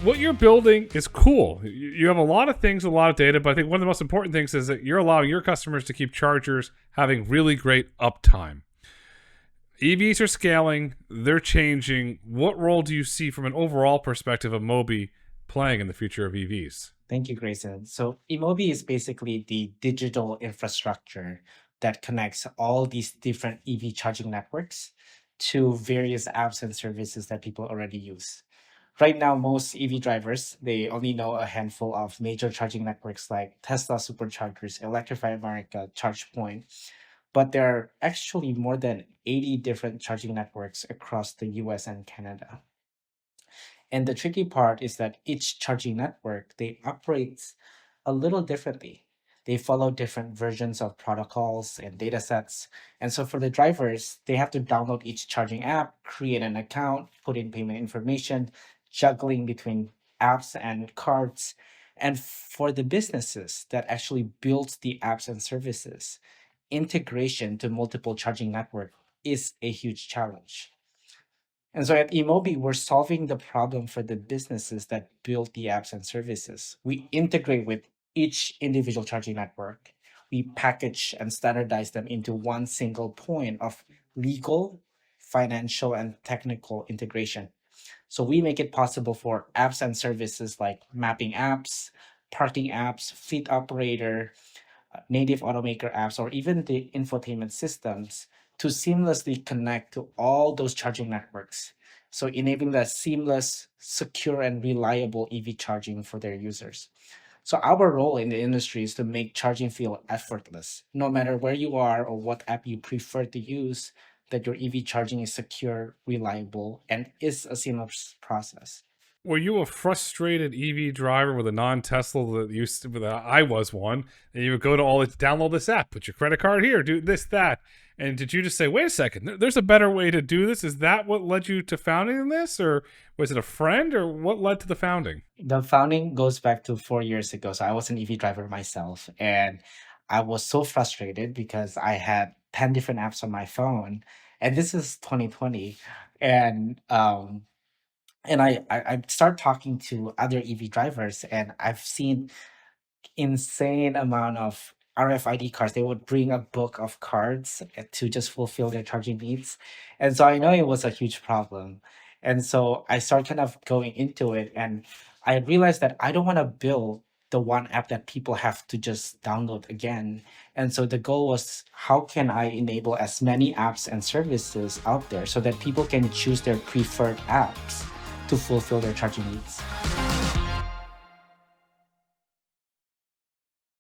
what you're building is cool. You have a lot of things, a lot of data, but I think one of the most important things is that you're allowing your customers to keep chargers having really great uptime. EVs are scaling, they're changing. What role do you see from an overall perspective of Emobi playing in the future of EVs? Thank you, Grayson. So Emobi is basically the digital infrastructure that connects all these different EV charging networks to various apps and services that people already use. Right now, most EV drivers, they only know a handful of major charging networks like Tesla Superchargers, Electrify America, ChargePoint, but there are actually more than 80 different charging networks across the US and Canada. And the tricky part is that each charging network, they operate a little differently. They follow different versions of protocols and data sets. And so for the drivers, they have to download each charging app, create an account, put in payment information, juggling between apps and cards. And for the businesses that actually build the apps and services, integration to multiple charging network is a huge challenge. And so at Emobi, we're solving the problem for the businesses that build the apps and services. We integrate with each individual charging network. We package and standardize them into one single point of legal, financial, and technical integration. So we make it possible for apps and services like mapping apps, parking apps, fleet operator, native automaker apps, or even the infotainment systems to seamlessly connect to all those charging networks. So enabling that seamless, secure, and reliable EV charging for their users. So our role in the industry is to make charging feel effortless, no matter where you are or what app you prefer to use, that your EV charging is secure, reliable, and is a seamless process. Were you a frustrated EV driver with a non-Tesla that used to? I was one, and you would go to all this, download this app, put your credit card here, do this, that, and did you just say, "Wait a second, there's a better way to do this"? Is that what led you to founding this, or was it a friend, or what led to the founding? The founding goes back to 4 years ago. So I was an EV driver myself, and I was so frustrated because I had 10 different apps on my phone, and this is 2020. And I start talking to other EV drivers, and I've seen insane amount of RFID cards. They would bring a book of cards to just fulfill their charging needs. And so I know it was a huge problem. And so I started kind of going into it, and I realized that I don't want to build the one app that people have to just download again. And so the goal was, how can I enable as many apps and services out there so that people can choose their preferred apps to fulfill their charging needs?